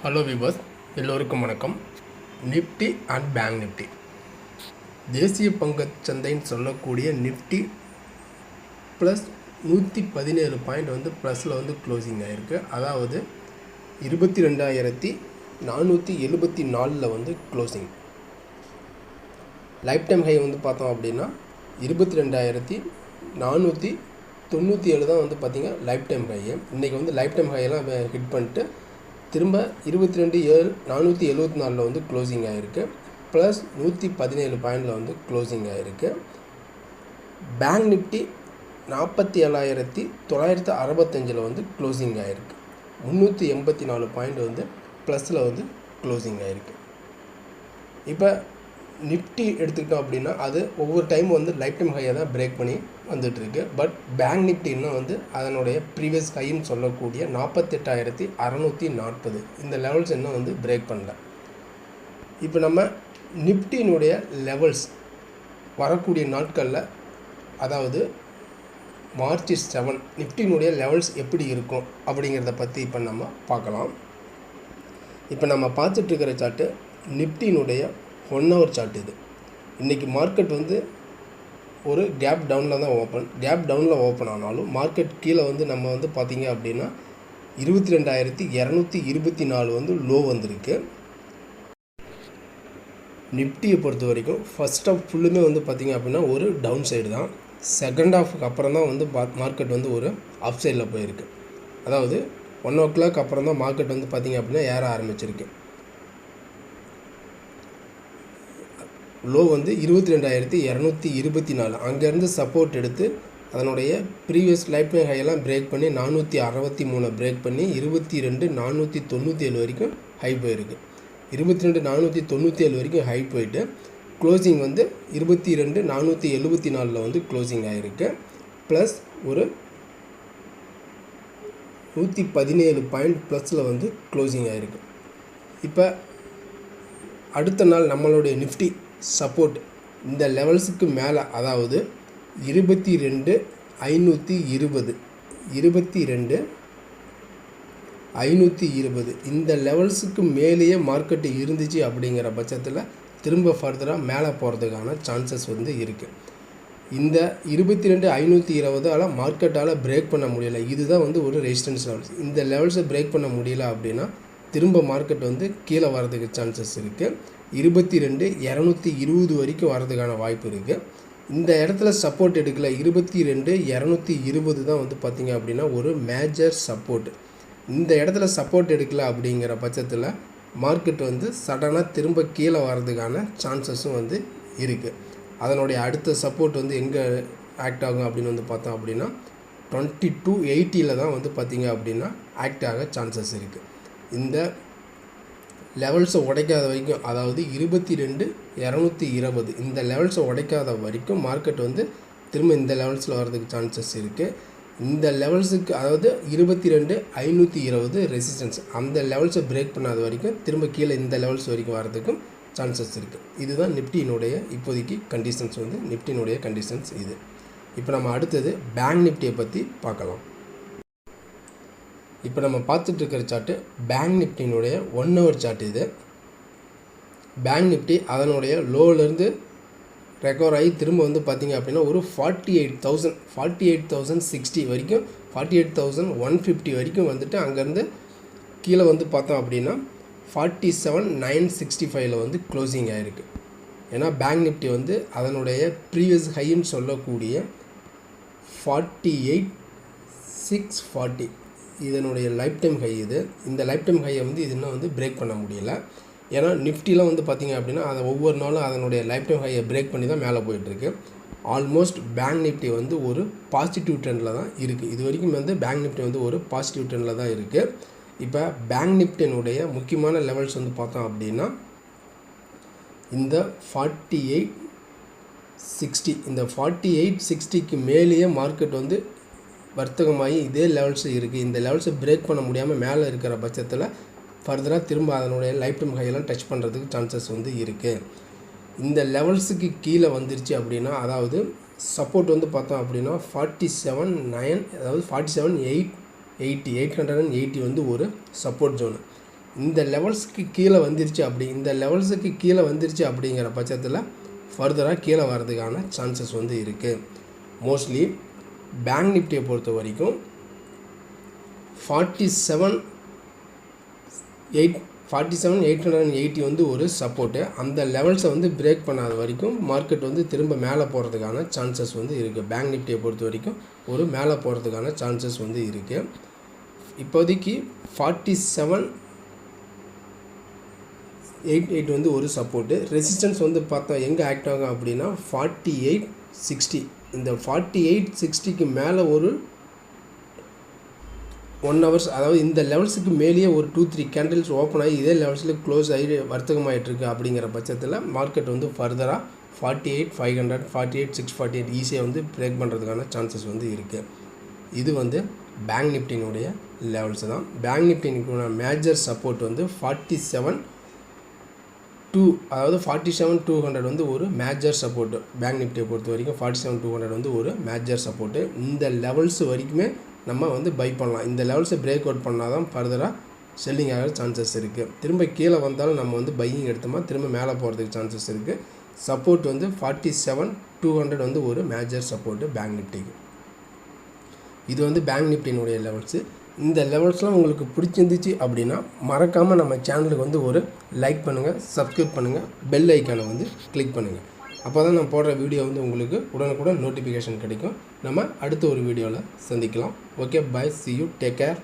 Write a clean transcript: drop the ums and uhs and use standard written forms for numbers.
Hello viewers, எல்லோருக்கும் வணக்கம். Nifty and bank Nifty தேசிய பங்குச் சந்தைன்னு சொல்லக்கூடிய நிஃப்டி ப்ளஸ் 117 பாயிண்ட் ப்ளஸில் க்ளோசிங் ஆகிருக்கு. அதாவது 22,474 க்ளோசிங். லைஃப் டைம் ஹை பார்த்தோம் அப்படின்னா 22,497 தான் பார்த்திங்க லைஃப் டைம் ஹை. இன்றைக்கி லைஃப் டைம் ஹையெல்லாம் ஹிட் பண்ணிட்டு திரும்ப 22,474 க்ளோசிங் ஆகிருக்கு. ப்ளஸ் 117 பாயிண்டில் க்ளோசிங் ஆகிருக்கு. பேங்க் நிஃப்டி 47,965 க்ளோசிங் ஆகிருக்கு. 384 பாயிண்ட் ப்ளஸில் க்ளோசிங் ஆகிருக்கு. இப்போ நிஃப்டி எடுத்துக்கிட்டோம் அப்படின்னா அது ஒவ்வொரு டைம் லைஃப் டைம் ஹையை தான் பிரேக் பண்ணி வந்துட்டுருக்கு. பட் பேங்க் நிஃப்டி இன்னும் அதனுடைய ப்ரீவியஸ் ஹைன்னு சொல்லக்கூடிய 48,640 இந்த லெவல்ஸ் இன்னும் பிரேக் பண்ணல. இப்போ நம்ம நிஃப்டியினுடைய லெவல்ஸ் வரக்கூடிய நாட்களில், அதாவது மார்ச் 7 நிஃப்டியினுடைய லெவல்ஸ் எப்படி இருக்கும் அப்படிங்கிறத பற்றி இப்போ நம்ம பார்க்கலாம். இப்போ நம்ம பார்த்துட்ருக்கிற சார்ட்டு நிஃப்டியினுடைய 1 hour சார்ட். இது இன்றைக்கி மார்க்கெட் ஒரு கேப் டவுனில் தான் கேப் டவுனில் ஓப்பன் ஆனாலும் மார்க்கெட் கீழே நம்ம பார்த்திங்க அப்படின்னா 22,224 லோ வந்திருக்கு. நிஃப்டியை பொறுத்த வரைக்கும் ஃபஸ்ட் ஆஃப் ஃபுல்லுமே பார்த்திங்க அப்படின்னா ஒரு டவுன் சைடு தான். செகண்ட் ஹாஃபுக்கு அப்புறம் தான் மார்க்கெட் ஒரு அப் சைடில் போயிருக்கு. அதாவது 1 o'clock அப்புறம் தான் மார்க்கெட் பார்த்திங்க அப்படின்னா ஏற ஆரம்பிச்சிருக்கு. லோ 22,224. அங்கேருந்து சப்போர்ட் எடுத்து அதனுடைய ப்ரீவியஸ் லைஃப் டைம் ஹையெல்லாம் பிரேக் பண்ணி 463 பிரேக் பண்ணி 22,497 வரைக்கும் ஹை போயிருக்கு. 22,497 வரைக்கும் ஹை போயிட்டு க்ளோசிங் 22,474 க்ளோசிங் ஆகிருக்கு. ப்ளஸ் ஒரு 117 பாயிண்ட் ப்ளஸில் க்ளோசிங் ஆகிருக்கு. இப்போ அடுத்த நாள் நம்மளுடைய நிஃப்டி சப்போர்ட் இந்த லெவல்ஸுக்கு மேலே, அதாவது 22,520 இந்த லெவல்ஸுக்கு மேலேயே மார்க்கெட்டு இருந்துச்சு அப்படிங்கிற பட்சத்தில் திரும்ப ஃபர்தராக மேலே போகிறதுக்கான சான்சஸ் இருக்குது. இந்த 22,520 மார்க்கெட்டால் பிரேக் பண்ண முடியலை. இதுதான் ஒரு ரெசிஸ்டன்ஸ் லெவல்ஸ். இந்த லெவல்ஸை பிரேக் பண்ண முடியல அப்படின்னா திரும்ப மார்க்கெட் கீழே வரதுக்கு சான்சஸ் இருக்குது. 22,220 வரைக்கும் வரதுக்கான வாய்ப்பு இருக்குது. இந்த இடத்துல சப்போர்ட் எடுக்கல. 22,220 தான் பார்த்திங்க அப்படின்னா ஒரு மேஜர் சப்போர்ட். இந்த இடத்துல சப்போர்ட் எடுக்கல அப்படிங்கிற பட்சத்தில் மார்க்கெட் சடனாக திரும்ப கீழே வரதுக்கான சான்சஸும் இருக்குது. அதனுடைய அடுத்த சப்போர்ட் எங்கே ஆக்ட் ஆகும் அப்படின்னு பார்த்தோம் அப்படின்னா 2280 தான் பார்த்திங்க அப்படின்னா ஆக்ட் ஆக சான்சஸ் இருக்குது. இந்த லெவல்ஸை உடைக்காத வரைக்கும், அதாவது 22,220 இந்த லெவல்ஸை உடைக்காத வரைக்கும் மார்க்கெட் திரும்ப இந்த லெவல்ஸில் வரதுக்கு சான்சஸ் இருக்குது. இந்த லெவல்ஸுக்கு, அதாவது 22,520 ரெசிஸ்டன்ஸ், அந்த லெவல்ஸை பிரேக் பண்ணாத வரைக்கும் திரும்ப கீழே இந்த லெவல்ஸ் வரைக்கும் வரதுக்கும் சான்சஸ் இருக்குது. இதுதான் நிஃப்டியினுடைய இப்போதைக்கு கண்டிஷன்ஸ், நிஃப்டியினுடைய கண்டிஷன்ஸ் இது. இப்போ நம்ம அடுத்தது பேங்க் நிஃப்டியை பற்றி பார்க்கலாம். இப்போ நம்ம பார்த்துட்ருக்கிற சார்ட்டு பேங்க் நிஃப்டியினுடைய 1 hour சார்ட். இது பேங்க் நிஃப்டி அதனுடைய லோவிலேருந்து ரெக்கவர் ஆகி திரும்ப பார்த்திங்க அப்படின்னா ஒரு 48,060 வரைக்கும் 48,150 வரைக்கும் அங்கேருந்து கீழே பார்த்தோம் அப்படின்னா 47,965 க்ளோசிங் ஆகிருக்கு. ஏன்னா பேங்க் நிஃப்டி அதனுடைய ப்ரீவியஸ் ஹைன்னு சொல்லக்கூடிய 48,640 இதனுடைய லைஃப் டைம் ஹை. இந்த லைஃப் டைம் ஹையை இது இன்னும் பிரேக் பண்ண முடியல. ஏன்னா நிஃப்டியில் பார்த்திங்க அப்படின்னா அதை ஒவ்வொரு நாளும் அதனுடைய லைஃப் டைம் ஹையை பிரேக் பண்ணி தான் மேலே போயிட்டுருக்கு. ஆல்மோஸ்ட் பேங்க் நிஃப்டி ஒரு பாசிட்டிவ் ட்ரெண்டில் தான் இருக்குது. இது வரைக்கும் பேங்க் நிஃப்டி ஒரு பாசிட்டிவ் ட்ரெண்டில் தான் இருக்குது. இப்போ பேங்க் நிஃப்டியினுடைய முக்கியமான லெவல்ஸ் பார்த்தோம் அப்படின்னா இந்த 48,60 இந்த 48,60க்கு மேலேயே மார்க்கெட் வர்த்தகமாகி இதே லெவல்ஸ் இருக்குது. இந்த லெவல்ஸை பிரேக் பண்ண முடியாமல் மேலே இருக்கிற பட்சத்தில் ஃபர்தராக திரும்ப அதனுடைய லைஃப் டைம் ஹையெல்லாம் டச் பண்ணுறதுக்கு சான்சஸ் இருக்குது. இந்த லெவல்ஸுக்கு கீழே வந்துருச்சு அப்படின்னா, அதாவது சப்போர்ட் பார்த்தோம் அப்படின்னா 47,900 அதாவது 47,880 ஒரு சப்போர்ட் ஜோனு. இந்த லெவல்ஸுக்கு கீழே வந்துருச்சு இந்த லெவல்ஸுக்கு கீழே வந்துருச்சு அப்படிங்கிற பட்சத்தில் ஃபர்தராக கீழே வர்றதுக்கான சான்சஸ் வந்து இருக்குது. மோஸ்ட்லி பேங்க் நிஃப்டியை பொறுத்த வரைக்கும் 47,880 வந்து ஒரு சப்போர்ட்டு. அந்த லெவல்ஸை வந்து பிரேக் பண்ணாத வரைக்கும் மார்க்கெட் வந்து திரும்ப மேலே போகிறதுக்கான சான்சஸ் வந்து இருக்குது. பேங்க் நிஃப்டியை பொறுத்த வரைக்கும் ஒரு மேலே போகிறதுக்கான சான்சஸ் வந்து இருக்குது. இப்போதைக்கு 47,880 வந்து ஒரு சப்போர்ட்டு. ரெசிஸ்டன்ஸ் வந்து பார்த்தா எங்கே ஆக்ட் ஆகும் அப்படின்னா 4860. இந்த 4860க்கு மேலே ஒரு 1 hours, அதாவது இந்த லெவல்ஸுக்கு மேலேயே ஒரு 2-3 கேண்டில்ஸ் ஓப்பன் ஆகி இதே லெவல்ஸில் க்ளோஸ் ஆகி வர்த்தகமாகிட்டுருக்கு அப்படிங்கிற பட்சத்தில் மார்க்கெட் வந்து ஃபர்தராக 48,500 48,648 ஈஸியாக வந்து பிரேக் பண்ணுறதுக்கான சான்சஸ் வந்து இருக்குது. இது வந்து பேங்க் நிஃப்டினுடைய லெவல்ஸ் தான். பேங்க் நிஃப்டினுடைய மேஜர் சப்போர்ட் வந்து 47,200, அதாவது 47,200 வந்து ஒரு மேஜர் சப்போர்ட்டு. பேங்க் நிஃப்டியை பொறுத்த வரைக்கும் 47,200 வந்து ஒரு மேஜர் சப்போர்ட்டு. இந்த லெவல்ஸ் வரைக்குமே நம்ம வந்து பை பண்ணலாம். இந்த லெவல்ஸை பிரேக் அவுட் பண்ணால் தான் ஃபர்தராக செல்லிங் ஆகிற சான்சஸ் இருக்குது. திரும்ப கீழே வந்தாலும் நம்ம வந்து பையிங் எடுத்தோமா திரும்ப மேலே போகிறதுக்கு சான்சஸ் இருக்குது. சப்போர்ட் வந்து 47,200 வந்து ஒரு மேஜர் சப்போர்ட்டு பேங்க் நிஃப்டிக்கு. இது வந்து பேங்க் நிஃப்டினுடைய லெவல்ஸு. இந்த லெவல்ஸ்லாம் உங்களுக்கு பிடிச்சிருந்துச்சு அப்படின்னா மறக்காமல் நம்ம சேனலுக்கு வந்து ஒரு லைக் பண்ணுங்கள், சப்ஸ்கிரைப் பண்ணுங்கள், பெல் ஐக்கானை வந்து கிளிக் பண்ணுங்கள். அப்போ தான் நான் போடுற வீடியோ வந்து உங்களுக்கு உடனுக்குடன் நோட்டிஃபிகேஷன் கிடைக்கும். நம்ம அடுத்த ஒரு வீடியோவில் சந்திக்கலாம். Okay, bye, see you, take care.